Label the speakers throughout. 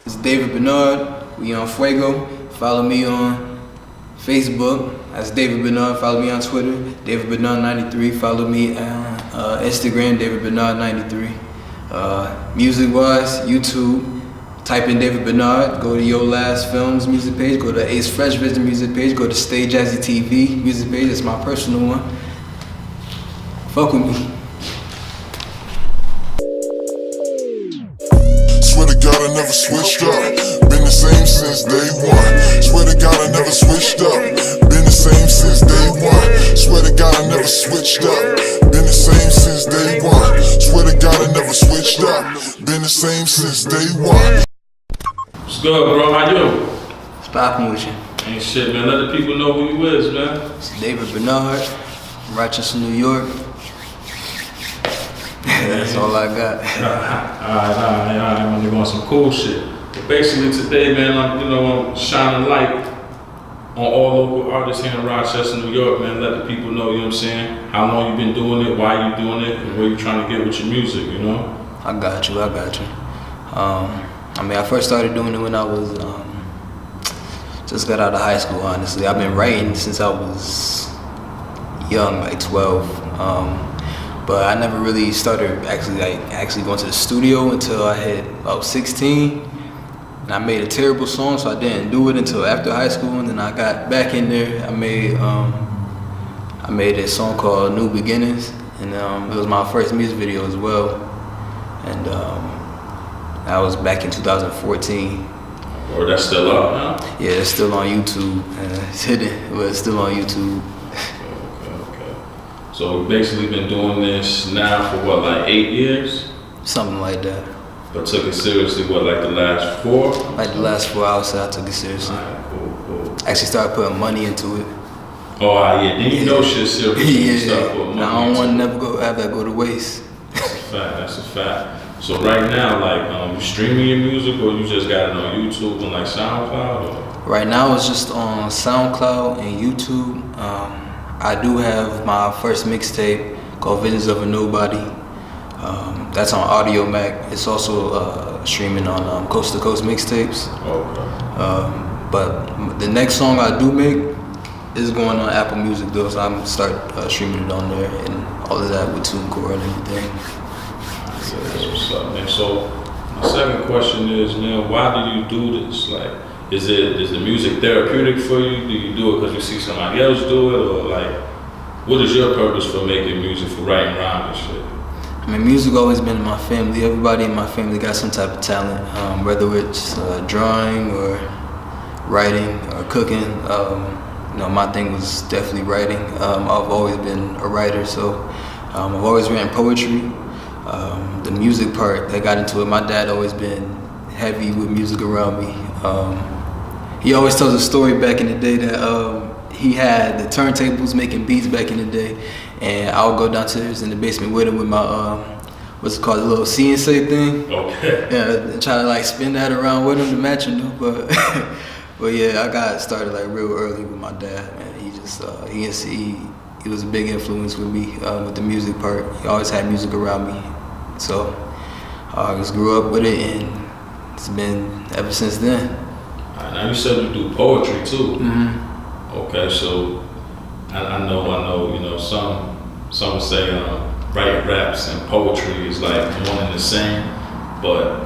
Speaker 1: It's David Bernard. We on Fuego. Follow me on Facebook. That's David Bernard. Follow me on Twitter. David Bernard 93. Follow me on Instagram. David Bernard 93. Music wise, YouTube. Type in David Bernard. Go to Yo Last Films music page. Go to Ace Fresh Vision music page. Go to Stay Jazzy TV music page. That's my personal one. Fuck with me.
Speaker 2: Swear to God I never switched up. Been the same since day one. Swear to God I never switched up. Been the same since day one. Swear to God I never switched up. Been the same since day one. Swear to God I never switched up. Been the same since day one.
Speaker 3: What's good, bro? How you?
Speaker 1: What's poppin' with you?
Speaker 3: Ain't shit, man. Let the people know who you is, man.
Speaker 1: It's David Bernard, Rochester, New York. That's all I got.
Speaker 3: Alright, I'm gonna go on some cool shit. But basically today, man, I'm shining light on all local artists here in Rochester, New York, man. Let the people know, you know what I'm saying, how long you been doing it, why you doing it, and where you trying to get with your music, you know?
Speaker 1: I got you. I first started doing it when I was, just got out of high school, honestly. I've been writing since I was young, like 12. But I never really started actually going to the studio until I hit about 16. And I made a terrible song, so I didn't do it until after high school. And then I got back in there. I made a song called New Beginnings, and it was my first music video as well. And that was back in 2014.
Speaker 3: Or that's still up, huh?
Speaker 1: Yeah, it's still on YouTube. It's hidden, but it's still on YouTube.
Speaker 3: Okay. So we've basically been doing this now for what, like 8 years?
Speaker 1: Something like that.
Speaker 3: But took it seriously, what, like the last 4?
Speaker 1: Like the last 4 hours, I took it seriously.
Speaker 3: Alright, cool.
Speaker 1: Actually started putting money into it.
Speaker 3: Oh, yeah, then you know shit serious when you start putting money
Speaker 1: I don't want to
Speaker 3: into
Speaker 1: never have that go to waste.
Speaker 3: That's a fact. So right now, like, you streaming your music, or you just got it on YouTube and like SoundCloud? Or?
Speaker 1: Right now it's just on SoundCloud and YouTube. I do have my first mixtape called Visions of a Nobody. That's on Audio Mac. It's also streaming on Coast to Coast mixtapes.
Speaker 3: Okay.
Speaker 1: But the next song I do make is going on Apple Music though, so I'm start streaming it on there and all of that with TuneCore and everything.
Speaker 3: Yeah, that's what's up, man. So my second question is, man, why do you do this? Like, is the music therapeutic for you? Do you do it because you see somebody else do it, or like, what is your purpose for making music, for writing rhymes and shit?
Speaker 1: I mean, music always been in my family. Everybody in my family got some type of talent, whether it's drawing or writing or cooking. My thing was definitely writing. I've always been a writer, so I've always written poetry. The music part, I got into it. My dad always been heavy with music around me. He always tells a story back in the day that he had the turntables making beats back in the day, and I would go downstairs in the basement with him with my what's it called, the little see and say thing.
Speaker 3: Okay.
Speaker 1: Yeah, and try to like spin that around with him to match him, but but yeah, I got started like real early with my dad, man. He just he was a big influence with me with the music part. He always had music around me, so I just grew up with it, and it's been ever since then.
Speaker 3: Now you said you do poetry too.
Speaker 1: Mm-hmm.
Speaker 3: Okay, so I know. You know, some say writing raps and poetry is like one and the same, but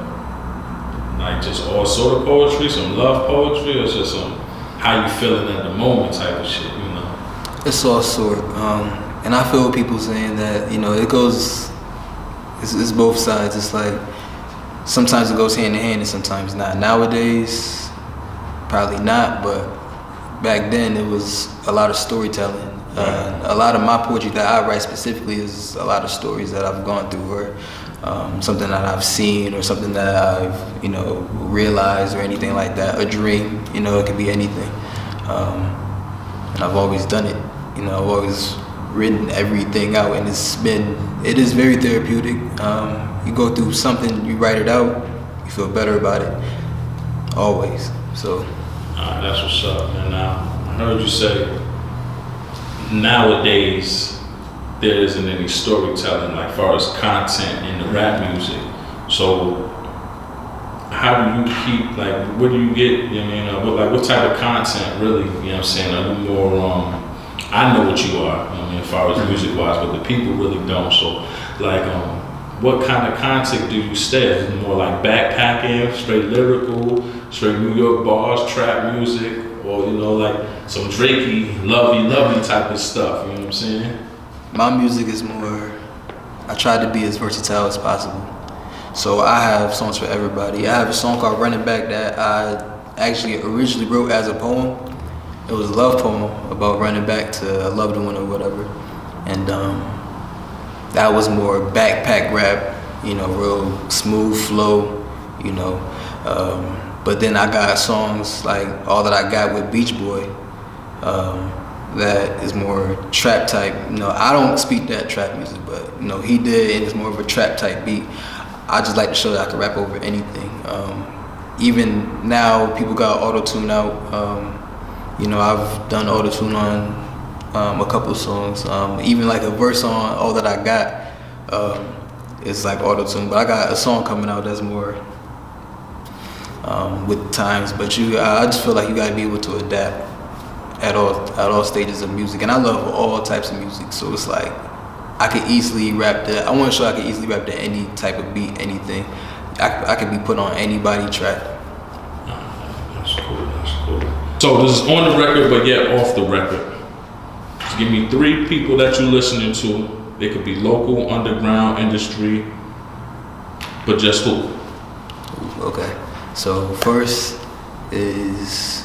Speaker 3: like just all sort of poetry, some love poetry, or just some how you feeling at the moment type of shit, you know?
Speaker 1: It's all sort, and I feel people saying that, you know, it goes, it's both sides. It's like sometimes it goes hand in hand and sometimes not. Nowadays, probably not, but back then it was a lot of storytelling. A lot of my poetry that I write specifically is a lot of stories that I've gone through, or something that I've seen, or something that I've, you know, realized, or anything like that. A dream, you know, it could be anything. And I've always done it. You know, I've always written everything out, and it is very therapeutic. You go through something, you write it out, you feel better about it, always. So.
Speaker 3: That's what's up. And I heard you say nowadays there isn't any storytelling like far as content in the rap music. So how do you keep, like, where do you get, you know, what type of content really, you know what I'm saying? Are you more, I know what you are, you know what I mean, as far as music wise, but the people really don't. So, like, what kind of content do you stay? Is it more like backpacking, straight lyrical, straight New York bars, trap music, or, you know, like some Drakey, lovey type of stuff, you know what I'm saying?
Speaker 1: My music is more, I try to be as versatile as possible. So I have songs for everybody. I have a song called Running Back that I actually originally wrote as a poem. It was a love poem about running back to a loved one or whatever. And that was more backpack rap, you know, real smooth flow, you know. But then I got songs like All That I Got with Beach Boy, that is more trap type. You know, I don't speak that trap music, but you know, he did, and it's more of a trap type beat. I just like to show that I can rap over anything. Even now, people got auto-tune out. You know, I've done auto-tune on a couple of songs. Even like a verse on All That I Got is like auto-tune. But I got a song coming out that's more with times. But I just feel like you gotta be able to adapt at all stages of music. And I love all types of music, so it's like I could easily rap that. I want to show I could easily rap to any type of beat, anything. I could be put on anybody track.
Speaker 3: That's cool. So this is on the record, but yet off the record. Just give me 3 people that you're listening to. They could be local, underground, industry, but just who?
Speaker 1: Okay. So first is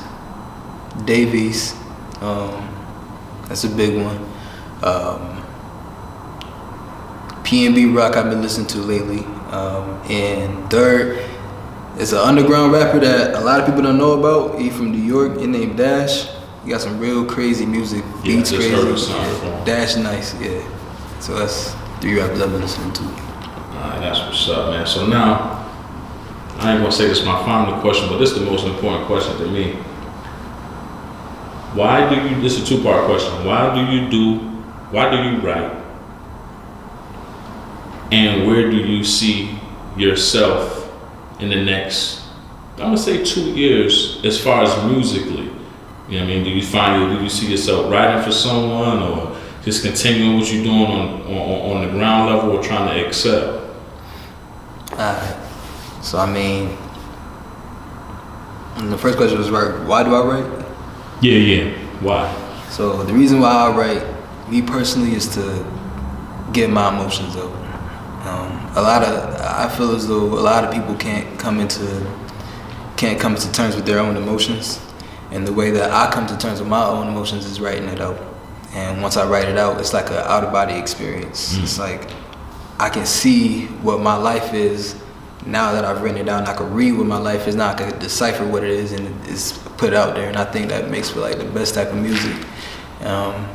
Speaker 1: Davies. That's a big one. P&B Rock I've been listening to lately. And third is an underground rapper that a lot of people don't know about. He from New York. His name Dash. He got some real crazy music. Beats crazy. Dash nice, yeah. So that's 3 rappers I've been listening to.
Speaker 3: Alright, that's what's up, man. So now, I ain't gonna say this is my final question, but this is the most important question to me. This is a 2-part question. Why do you write? And where do you see yourself in the next, I'm gonna say 2 years, as far as musically? You know what I mean? Do you see yourself writing for someone, or just continuing what you're doing on the ground level, or trying to excel?
Speaker 1: Alright. So I mean, the first question was why do I write?
Speaker 3: Yeah. Why?
Speaker 1: So the reason why I write, me personally, is to get my emotions out. I feel as though a lot of people can't come into terms with their own emotions, and the way that I come to terms with my own emotions is writing it out. And once I write it out, it's like an out-of-body experience. It's like I can see what my life is now that I've written it down. I can read what my life is now. I can decipher what it is, and it's put out there. And I think that makes for like the best type of music. And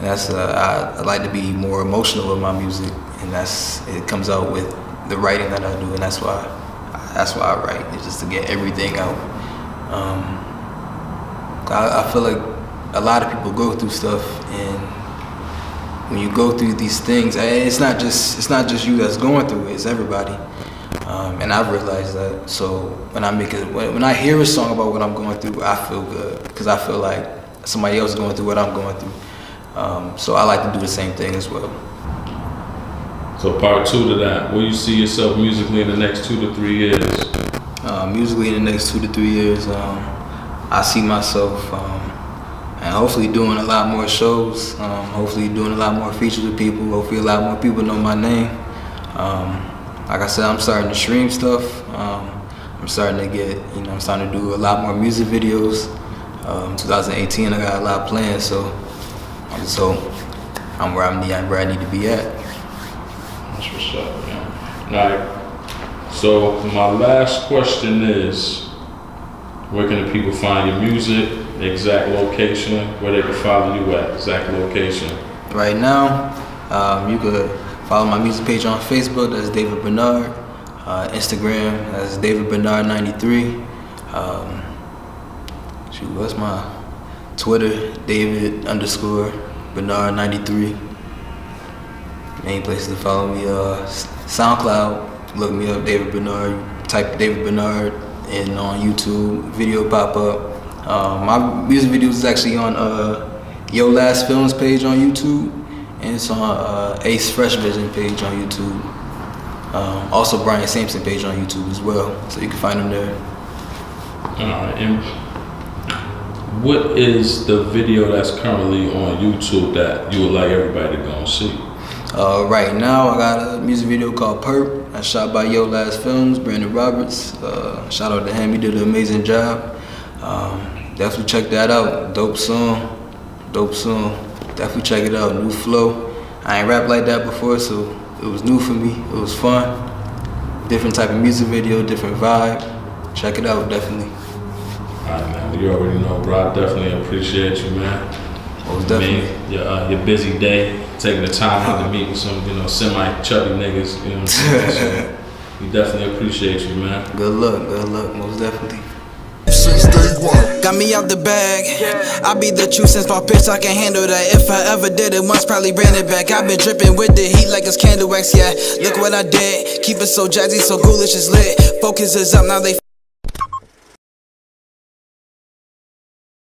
Speaker 1: that's I like to be more emotional with my music, and it comes out with the writing that I do, and that's why I write. It's just to get everything out. I feel like a lot of people go through stuff, and when you go through these things, it's not just you that's going through it. It's everybody, and I've realized that. So when I hear a song about what I'm going through, I feel good because I feel like somebody else is going through what I'm going through. So I like to do the same thing as well.
Speaker 3: So part 2 to that, where you see yourself musically in the next 2 to 3 years?
Speaker 1: Musically in the next 2 to 3 years, I see myself and hopefully doing a lot more shows, hopefully doing a lot more features with people, hopefully a lot more people know my name. Like I said, I'm starting to stream stuff. I'm starting to I'm starting to do a lot more music videos. 2018, I got a lot planned, so I'm where I need to be at.
Speaker 3: That's what's up, man. Alright, so my last question is, where can the people find your music, the exact location, where they can follow you at, exact location? Right
Speaker 1: now, you could follow my music page on Facebook, that's David Bernard. Instagram, that's David Bernard 93. What's my Twitter? David_Bernard 93. Main places to follow me. SoundCloud, look me up, David Bernard. type David Bernard, and on YouTube, video pop up. My music videos is actually on Yo Last Films page on YouTube, and it's on Ace Fresh Vision page on YouTube. Also Brian Sampson page on YouTube as well, so you can find them there.
Speaker 3: And what is the video that's currently on YouTube that you would like everybody to go and see?
Speaker 1: Right now, I got a music video called Perp. That's shot by Yo Last Films, Brandon Roberts. Shout out to him, he did an amazing job. Definitely check that out. Dope song. Definitely check it out. New flow. I ain't rapped like that before, so it was new for me. It was fun. Different type of music video, different vibe. Check it out, definitely.
Speaker 3: Alright, man. Well, you already know, bro. I definitely appreciate you, man.
Speaker 1: Most definitely.
Speaker 3: Your busy day, taking the time out to meet with some, semi-chubby niggas. You know what I'm saying? So we definitely appreciate you, man.
Speaker 1: Good luck, most definitely.
Speaker 2: Since day one.
Speaker 4: Got me out the bag. I be the truth since my pitch, I can handle that. If I ever did it once, probably ran it back. I've been dripping with the heat like it's candle wax, yeah. Look what I did. Keep it so jazzy, so ghoulish, it's lit. Focus is up, now they